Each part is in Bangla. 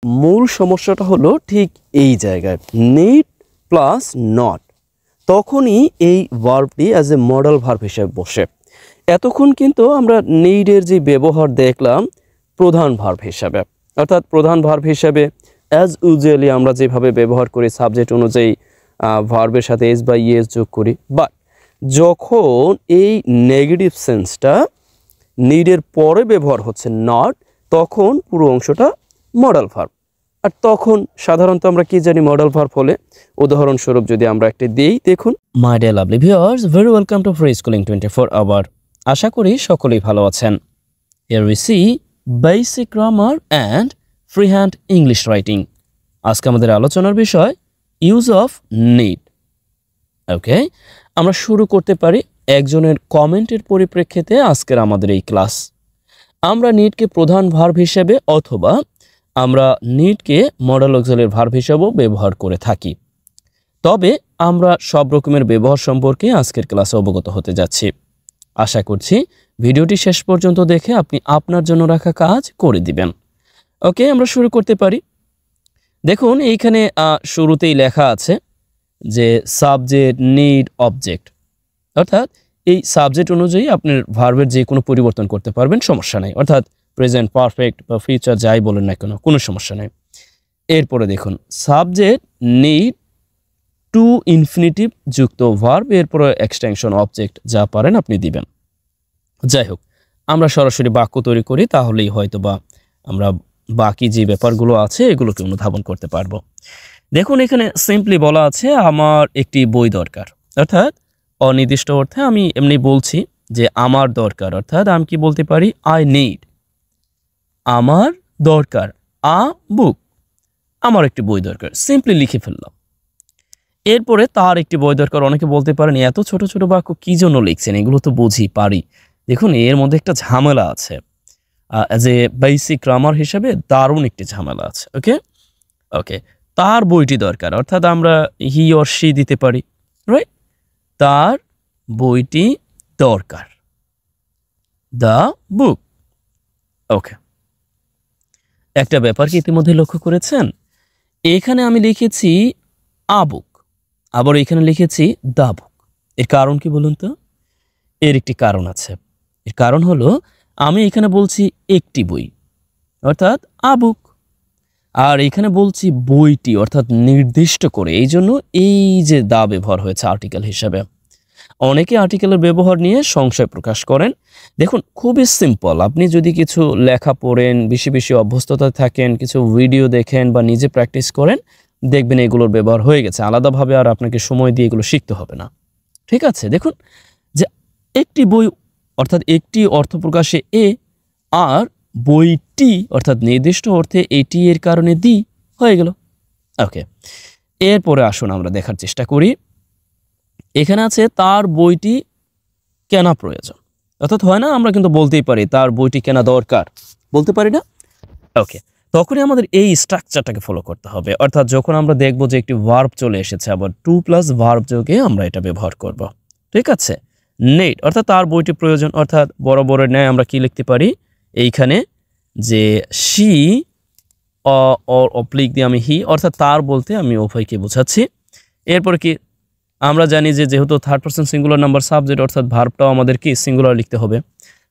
মূল সমস্যাটা হলো ঠিক এই জায়গায়, নিড প্লাস নট, তখনই এই ভার্বটি অ্যাজ এ মডেল ভার্ব হিসেবে বসে। এতক্ষণ কিন্তু আমরা নিডের যে ব্যবহার দেখলাম প্রধান ভার্ব হিসাবে, অর্থাৎ প্রধান ভার্ব হিসাবে অ্যাজ ইউজুয়ালি আমরা যেভাবে ব্যবহার করি সাবজেক্ট অনুযায়ী ভার্বের সাথে এস বা ইএস যোগ করি। বাট যখন এই নেগেটিভ সেন্সটা নিডের পরে ব্যবহার হচ্ছে নট, তখন পুরো অংশটা মডেল ভার্ব। আর তখন সাধারণত আমরা কি জানি মডেল ভার্ব হলে, উদাহরণস্বরূপ যদি আমরা একটা দিই, দেখুন, my dear lovely viewers, very welcome to free schooling 24 hour. আশা করি সকলেই ভালো আছেন। Here we see basic grammar and free hand English writing. আজকে আমাদের আলোচনার বিষয় ইউজ অফ নিড। ওকে, আমরা শুরু করতে পারি একজনের কমেন্টের পরিপ্রেক্ষিতে আজকের আমাদের এই ক্লাস। আমরা নিডকে প্রধান ভার্ব হিসেবে অথবা আমরা নিডকে মডেল অক্সিলারি ভার্ব হিসেবেও ব্যবহার করে থাকি। তবে আমরা সব রকমের ব্যবহার সম্পর্কে আজকের ক্লাসে অবগত হতে যাচ্ছি। আশা করছি ভিডিওটি শেষ পর্যন্ত দেখে আপনি আপনার জন্য রাখা কাজ করে দিবেন। ওকে, আমরা শুরু করতে পারি। দেখুন, এইখানে শুরুতেই লেখা আছে যে সাবজেক্ট, নিড, অবজেক্ট, অর্থাৎ এই সাবজেক্ট অনুযায়ী আপনার ভার্বের যে কোনো পরিবর্তন করতে পারবেন, সমস্যা নেই। অর্থাৎ প্রেজেন্ট পারফেক্ট বা ফিউচার যাই বলেন না কেন, কোনো সমস্যা নেই। এরপরে দেখুন সাবজেক্ট, নিড, টু ইনফিনিটিভ যুক্ত ভার্ব, এরপরে এক্সটেনশন অবজেক্ট যা পারেন আপনি দিবেন। যাই হোক, আমরা সরাসরি বাক্য তৈরি করি, তাহলেই হয়তো বা আমরা বাকি যে ব্যাপারগুলো আছে এগুলোকে অনুধাবন করতে পারবো। দেখুন, এখানে সিম্পলি বলা আছে আমার একটি বই দরকার, অর্থাৎ অনির্দিষ্ট অর্থে আমি এমনি বলছি যে আমার দরকার, অর্থাৎ আমি কি বলতে পারি, আই নিড, আমার দরকার, আ বুক, আমার একটি বই দরকার, সিম্পলি লিখে ফেললাম। এরপরে তার একটি বই দরকার। অনেকে বলতে পারেন এত ছোট ছোট বাক্য কি জন্য লিখছেন, এগুলো তো বুঝি পারি। দেখুন, এর মধ্যে একটা ঝামেলা আছে, অ্যাজ এ বেসিক গ্রামার হিসেবে দারুণ একটি ঝামেলা আছে। ওকে ওকে, তার বইটি দরকার, অর্থাৎ আমরা হি অর শি দিতে পারি, রাইট? তার বইটি দরকার, দ্য বুক। ওকে, একটা ব্যাপার কি ইতিমধ্যে লক্ষ্য করেছেন, এখানে আমি লিখেছি আ বুক, আবার এখানে লিখেছি দ্য বুক। এর কারণ কি বলুন তো? এর একটি কারণ আছে। এর কারণ হলো আমি এখানে বলছি একটি বই, অর্থাৎ আ বুক, আর এখানে বলছি বইটি, অর্থাৎ নির্দিষ্ট করে। এই জন্য এই যে দা ব্যবহার হয়েছে আর্টিকেল হিসেবে। অনেকে আর্টিকেলের ব্যবহার নিয়ে সংশয় প্রকাশ করেন। দেখুন, খুবই সিম্পল। আপনি যদি কিছু লেখা পড়েন, বেশি বেশি অভ্যস্ততা থাকেন, কিছু ভিডিও দেখেন বা নিজে প্র্যাকটিস করেন, দেখবেন এগুলোর ব্যবহার হয়ে গেছে। আলাদাভাবে আর আপনাকে সময় দিয়ে এগুলো শিখতে হবে না। ঠিক আছে? দেখুন যে একটি বই, অর্থাৎ একটি অর্থ প্রকাশে এ, আর বইটি অর্থাৎ নির্দিষ্ট অর্থে এটি এর কারণে দি হয়ে গেল। ওকে, এরপরে আসুন আমরা দেখার চেষ্টা করি। এখানে আছে তার বইটি কেনা প্রয়োজন, অর্থাৎ হয় না আমরা কিন্তু বলতেই পারি তার বইটি কেনা দরকার, বলতে পারি না? ওকে, তখনই আমাদের এই স্ট্রাকচারটাকে ফলো করতে হবে। অর্থাৎ যখন আমরা দেখব যে একটি ভার্ব চলে এসেছে, আবার টু প্লাস ভার্ব যোগে আমরা এটা ব্যবহার করব। ঠিক আছে? নিড, অর্থাৎ তার বইটি প্রয়োজন, অর্থাৎ বরাবরের ন্যায় আমরা কি লিখতে পারি এইখানে যে শি অর অপ্লিক দিয়ে আমি হি, অর্থাৎ তার বলতে আমি উভয়কে বোঝাচ্ছি। এরপরে কি আমরা জানি যে যেহেতু third person singular number subject, অর্থাৎ ভার্বটাও আমাদের কি সিঙ্গুলার লিখতে হবে,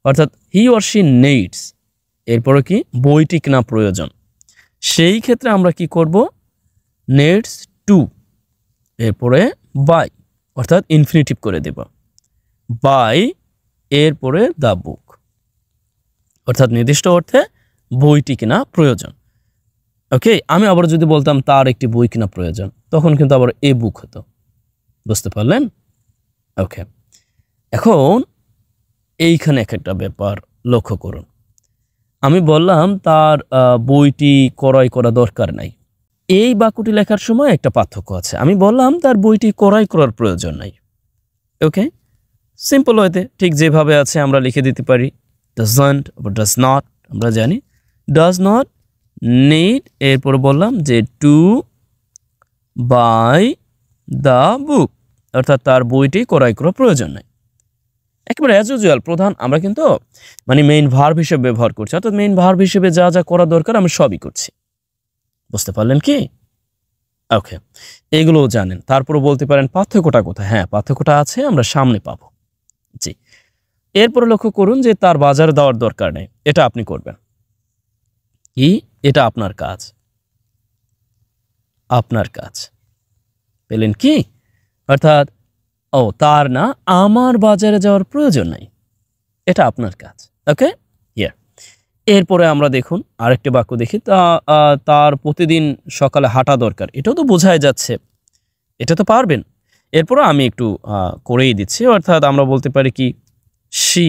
অর্থাৎ হি অর শি নিডস। এরপরে কি বইটি কেনা প্রয়োজন, সেই ক্ষেত্রে আমরা কি করব, নিডস টু, এরপরে বাই, অর্থাৎ ইনফিনিটিভ করে দেব, বাই, এরপরে দ্য বুক, অর্থাৎ নির্দিষ্ট অর্থে বইটি কেনা প্রয়োজন। ওকে, আমি আবার যদি বলতাম তার একটি বই কেনা প্রয়োজন, তখন কিন্তু আবার এ বুক হতো। বুঝতে পারলেন? ওকে, এখন এইখানে একটা ব্যাপার লক্ষ্য করুন। আমি বললাম তার বইটি ক্রয় করা দরকার নাই। এই বাক্যটি লেখার সময় একটা পার্থক্য আছে। আমি বললাম তার বইটি ক্রয় করার প্রয়োজন নাই। ওকে, সিম্পল হইতে ঠিক যেভাবে আছে আমরা লিখে দিতে পারি ডাজন্ট বা ডাজ নট। আমরা জানি ডাজ নট নিড, এরপর বললাম যে টু বাই দ্য বুক, অর্থাৎ তার বইটি ক্রয় করার প্রয়োজন নাই। একেবারে অ্যাজ ইউজুয়াল প্রধান আমরা কিন্তু মানে মেইন ভার্ব হিসেবে ব্যবহার করছি, অর্থাৎ মেইন ভার্ব হিসেবে যা যা করা দরকার আমি সবই করছি। বুঝতে পারলেন কি? ওকে, এগুলোও জানেন। তারপরে বলতে পারেন পার্থক্যটা কোথায়? হ্যাঁ, পার্থক্যটা আছে, আমরা সামনে পাবো। জি। এরপরে লক্ষ্য করুন যে তার বাজারে দেওয়ার দরকার নেই। এটা আপনি করবেন। কি? এটা আপনার কাজ। আপনার কাজ। পেলেন কি? অর্থাৎ তার না, আমার বাজারে যাওয়ার প্রয়োজন নাই। এটা আপনার কাজ। ওকে? হিয়ার। এরপরে আমরা দেখুন আরেকটি বাক্য দেখি। তার প্রতিদিন সকালে হাঁটা দরকার। এটাও তো বোঝাই যাচ্ছে। এটা তো পারবেন। এরপরে আমি একটু করেই দিচ্ছি। অর্থাৎ আমরা বলতে পারি কি she,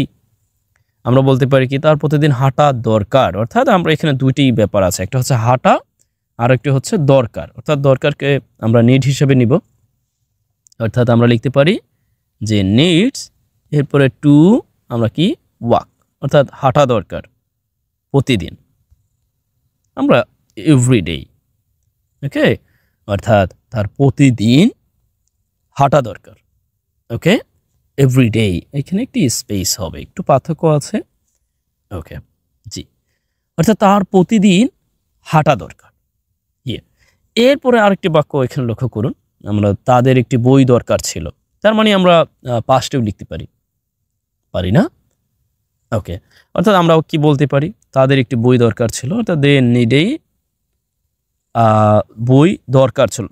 আমরা বলতে পারি কি তার প্রতিদিন হাঁটা দরকার। অর্থাৎ আমরা এখানে দুইটি ব্যাপার আছে। একটা হচ্ছে হাঁটা, আর একটি হচ্ছে দরকার। অর্থাৎ দরকারকে আমরা নিড হিসেবে নিব। অর্থাৎ আমরা লিখতে পারি যে নিডস, এরপরে টু আমরা কি ওয়াক, অর্থাৎ হাঁটা দরকার প্রতিদিন, আমরা এভরিডে। ওকে, অর্থাৎ তার প্রতিদিন হাঁটা দরকার। ওকে, এভরিডে, এখানে একটি স্পেস হবে, একটু পার্থক্য আছে। ওকে, জি, অর্থাৎ তার প্রতিদিন হাঁটা দরকার। এরপরে আরেকটি বাক্য এখানে লক্ষ্য করুন, আমরা তাদের একটি বই দরকার ছিল। তার মানে আমরা পাস্টেও লিখতে পারি, পারি না? ওকে, অর্থাৎ আমরা কি বলতে পারি, তাদের একটি বই দরকার ছিল, অর্থাৎ দে নিডেই বই দরকার ছিল।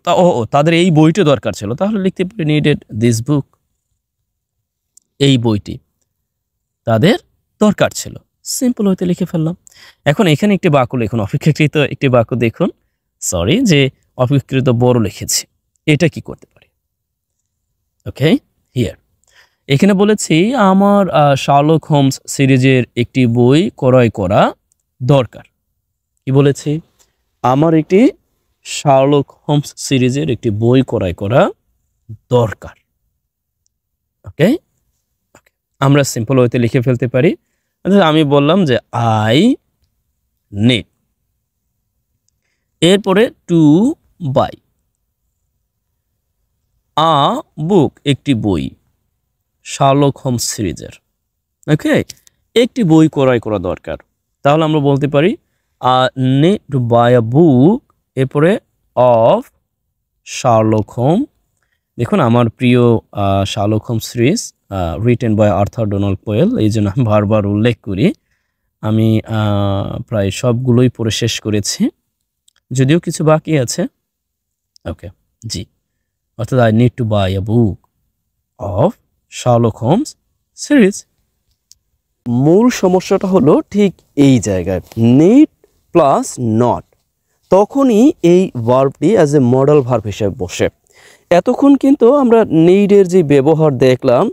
তাদের এই বইটি দরকার ছিল, তাহলে লিখতে পারি নিডেড দিস বুক। এই বইটি তাদের দরকার ছিল। সিম্পল হইতে লিখে ফেললাম। এখন এখানে একটি বাক্য লিখুন, অপেক্ষাকৃত একটি বাক্য দেখুন। সরি যে অপেক্ষাকৃত বড় লিখেছি। এটা কি করতে পারি? ওকে, হিয়ার। এখানে বলেছি আমার শার্লক হোমস সিরিজের একটি বই ক্রয় করা দরকার। কি বলেছি? আমার একটি শার্লক হোমস সিরিজের একটি বই ক্রয় করা দরকার। ওকে, আমরা সিম্পল ওয়েতে লিখে ফেলতে পারি। আমি বললাম যে আই নিড, এরপরে টু বাই আ বুক, একটি বই, শার্লক হোমস সিরিজের। ওকে, একটি বই ক্রয় করা দরকার। তাহলে আমরা বলতে পারি need to buy a book, এরপরে অফ শার্লক হোম। দেখুন আমার প্রিয় Sherlock Holmes series, written by Arthur Donald Powell, এই জন্য আমি বারবার উল্লেখ করি। আমি প্রায় সবগুলোই পড়ে শেষ করেছি, যদিও কিছু বাকি আছে। ওকে, জি, অর্থাৎ I need to buy a book of Sherlock Holmes series. মূল সমস্যাটা হলো ঠিক এই জায়গায়, নিড প্লাস নট, তখনই এই ভার্বটি অ্যাজ এ মডেল ভার্ব হিসেবে বসে। এতক্ষণ কিন্তু আমরা নিডের যে ব্যবহার দেখলাম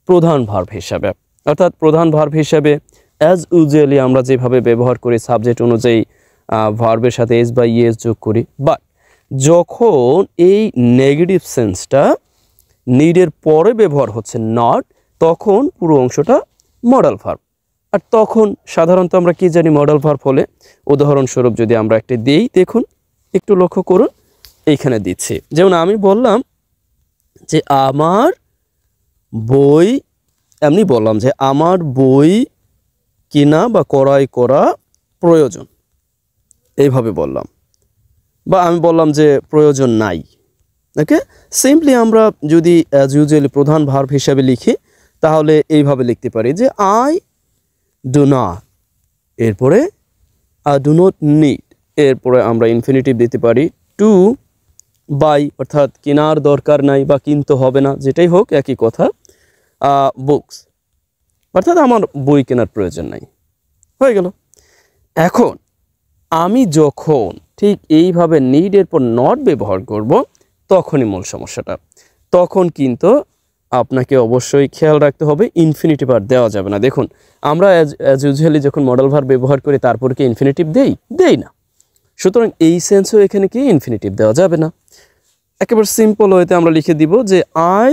প্রধান ভার্ব হিসাবে, অর্থাৎ প্রধান ভার্ব হিসাবে অ্যাজ ইউজুয়ালি আমরা যেভাবে ব্যবহার করি সাবজেক্ট অনুযায়ী ভার্বের সাথে এস বা ইএস যোগ করি। বাট যখন এই নেগেটিভ সেন্সটা নিডের পরে ব্যবহার হচ্ছে নট, তখন পুরো অংশটা মডেল ভার্ব। আর তখন সাধারণত আমরা কি জানি মডেল ভার্ব হলে, উদাহরণস্বরূপ যদি আমরা একটা দিই, দেখুন একটু লক্ষ্য করুন, এইখানে দিচ্ছি। যেমন আমি বললাম যে আমার বই, এমনি বললাম যে আমার বই কিনা বা ক্রয় করা প্রয়োজন, এইভাবে বললাম। বা আমি বললাম যে প্রয়োজন নাই। ওকে, সিম্পলি আমরা যদি অ্যাজ ইউজুয়ালি প্রধান ভার্ব হিসাবে লিখি, তাহলে এইভাবে লিখতে পারি যে আই ডু নট, এরপরে আই ডু নট নিড, এরপরে আমরা ইনফিনিটিভ দিতে পারি টু বাই, অর্থাৎ কেনার দরকার নাই বা কিনতে হবে না, যেটাই হোক একই কথা, বুকস, অর্থাৎ আমার বই কেনার প্রয়োজন নাই। হয়ে গেল। এখন আমি যখন ঠিক এইভাবে নিডের পর নট ব্যবহার করব, তখনই মূল সমস্যাটা। তখন কিন্তু আপনাকে অবশ্যই খেয়াল রাখতে হবে ইনফিনিটিভ আর দেওয়া যাবে না। দেখুন আমরা অ্যাজ ইউজুয়ালি যখন মডেল ভার্ব ব্যবহার করি তারপর কি ইনফিনিটিভ দেই না। সুতরাং এই সেন্সও এখানে কি ইনফিনিটিভ দেওয়া যাবে না। একেবারে সিম্পল ওয়েতে আমরা লিখে দিব যে আই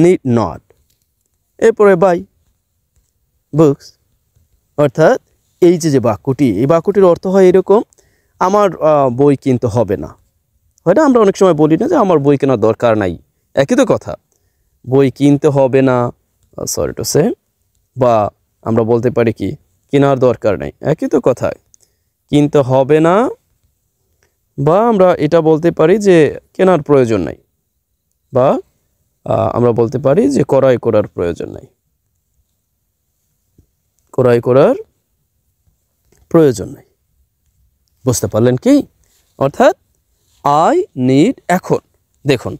নিড নট, এরপরে বাই বুকস। অর্থাৎ এই যে বাক্যটি, এই বাক্যটির অর্থ হয় এরকম, আমার বই কিনতে হবে না। হয়তো আমরা অনেক সময় বলি না যে আমার বই কেনার দরকার নাই, একই তো কথা, বই কিনতে হবে না, সরি টু সে, বা আমরা বলতে পারি কি কেনার দরকার নাই, একই তো কথা। কিনতে হবে না, বা আমরা এটা বলতে পারি যে কেনার প্রয়োজন নাই, বা আমরা বলতে পারি যে ক্রয় করার প্রয়োজন নাই, ক্রয় করার প্রয়োজন নাই। বুঝতে পারলেন কি? অর্থাৎ আই নিড, এখন দেখুন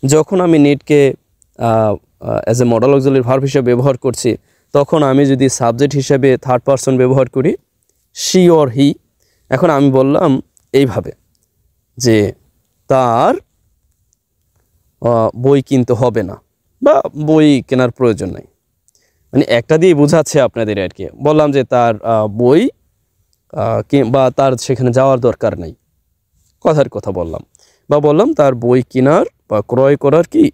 যখন আমি নিডকে as a modal auxiliary verb হিসেবে ব্যবহার করছি, তখন আমি যদি সাবজেক্ট হিসেবে থার্ড পারসন ব্যবহার করি, শি অর হি, এখন আমি বললাম এইভাবে যে তার বই কিনতে হবে না বা বই কেনার প্রয়োজন নাই, মানে একটা দিয়ে বোঝাচ্ছে আপনাদের আর কি। বললাম যে তার বই বা তার সেখানে যাওয়ার দরকার নেই, কথার কথা বললাম, বা বললাম তার বই কেনার বা ক্রয় করার কি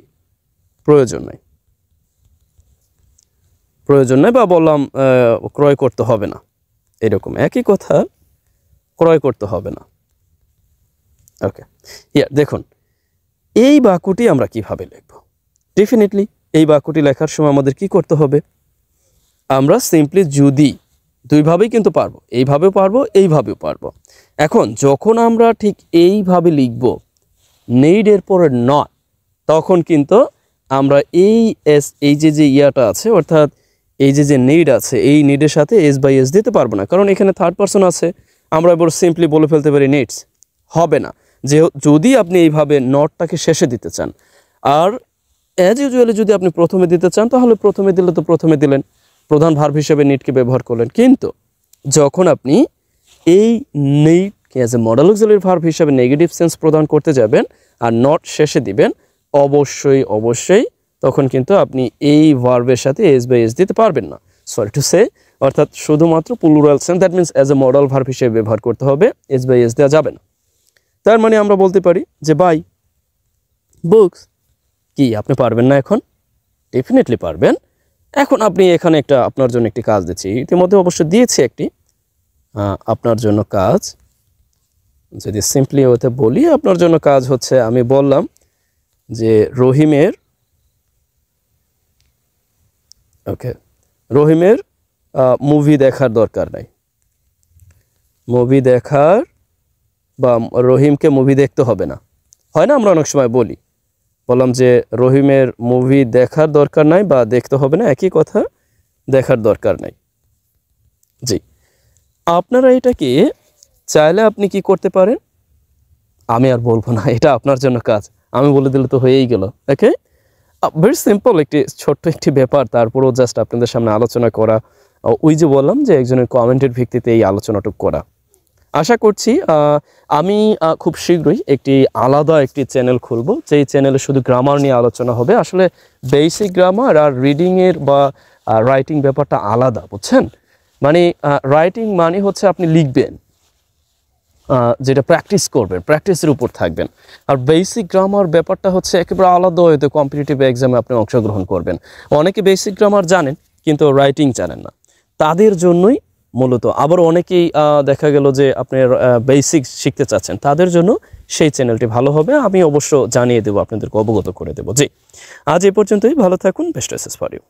প্রয়োজন নাই, প্রয়োজন নাই, বা বললাম ক্রয় করতে হবে না, এরকম একই কথা, ক্রয় করতে হবে না। ওকে, দেখুন এই বাক্যটি আমরা কিভাবে লিখব? ডেফিনেটলি এই বাক্যটি লেখার সময় আমাদের কি করতে হবে? আমরা সিম্পলি যদি দুইভাবেই কিন্তু পারবো, এইভাবেও পারবো, এইভাবেও পারবো। এখন যখন আমরা ঠিক এইভাবে লিখব নিড এর পরে নট, তখন কিন্তু আমরা এই যে ইয়াটা আছে, অর্থাৎ এই যে নিড আছে, এই নিডের সাথে এস বাই এস দিতে পারবো না, কারণ এখানে থার্ড পারসন আছে। আমরা এবার সিম্পলি বলে ফেলতে পারি নিডস, হবে না। যে যদি আপনি এইভাবে নটটাকে শেষে দিতে চান, আর অ্যাজ ইউজুয়ালি যদি আপনি প্রথমে দিতে চান, তাহলে প্রথমে দিলে তো প্রথমে দিলেন, প্রধান ভার্ব হিসেবে নিডকে ব্যবহার করলেন। কিন্তু যখন আপনি এই নিডকে as a modal auxiliary verb হিসেবে নেগেটিভ সেন্স প্রদান করতে যাবেন আর নট শেষে দিবেন, অবশ্যই তখন কিন্তু আপনি এই ভার্বের সাথে এস বাই এস দিতে পারবেন না, সরি টু সে। অর্থাৎ শুধুমাত্র plural sense, that means as a modal verb হিসেবে ব্যবহার করতে হবে, এস বাই এস দেওয়া যাবে না। তার মানে আমরা বলতে পারি যে বাই বুকস। কি আপনি পারবেন না এখন? ডেফিনেটলি পারবেন। এখন আপনি এখানে আপনার জন্য একটি কাজ দিচ্ছি, ইতিমধ্যে অবশ্য দিয়েছি একটি আপনার জন্য কাজ। যদি সিম্পলি ওতে বলি, আপনার জন্য কাজ হচ্ছে, আমি বললাম যে রহিমের মুভি দেখার দরকার নাই, মুভি দেখার বা রহিমকে মুভি দেখতে হবে না, হয় না? আমরা অনেক সময় বললাম যে রহিমের মুভি দেখার দরকার নাই বা দেখতে হবে না, একই কথা, দেখার দরকার নাই। জি, আপনারা এটাকে চাইলে আপনি কি করতে পারেন, আমি আর বলবো না, এটা আপনার জন্য কাজ, আমি বলে দিলে তো হয়েই গেল। ওকে, ভেরি সিম্পল ছোট্ট একটি ব্যাপার, তারপরেও জাস্ট আপনাদের সামনে আলোচনা করা, ওই যে বললাম যে একজনের কমেন্টের ভিত্তিতে এই আলোচনাটুকু করা। আশা করছি আমি খুব শীঘ্রই আলাদা একটি চ্যানেল খুলব, যেই চ্যানেলে শুধু গ্রামার নিয়ে আলোচনা হবে। আসলে বেসিক গ্রামার আর রিডিংয়ের বা রাইটিং ব্যাপারটা আলাদা, বুঝছেন? মানে রাইটিং মানে হচ্ছে আপনি লিখবেন, যেটা প্র্যাকটিস করবেন, প্র্যাকটিসের উপর থাকবেন। আর বেসিক গ্রামার ব্যাপারটা হচ্ছে একেবারে আলাদা, হয়তো কম্পিটিটিভ এক্সামে আপনি অংশগ্রহণ করবেন। অনেকে বেসিক গ্রামার জানেন কিন্তু রাইটিং জানেন না, তাদের জন্যই মূলত। আবার অনেকেই দেখা গেল যে আপনার বেসিক শিখতে চাচ্ছেন, তাদের জন্য সেই চ্যানেলটি ভালো হবে। আমি অবশ্য জানিয়ে দেবো, আপনাদেরকে অবগত করে দেবো। জি, আজ এ পর্যন্তই, ভালো থাকুন, বেস্ট উইশেস ফর ইউ।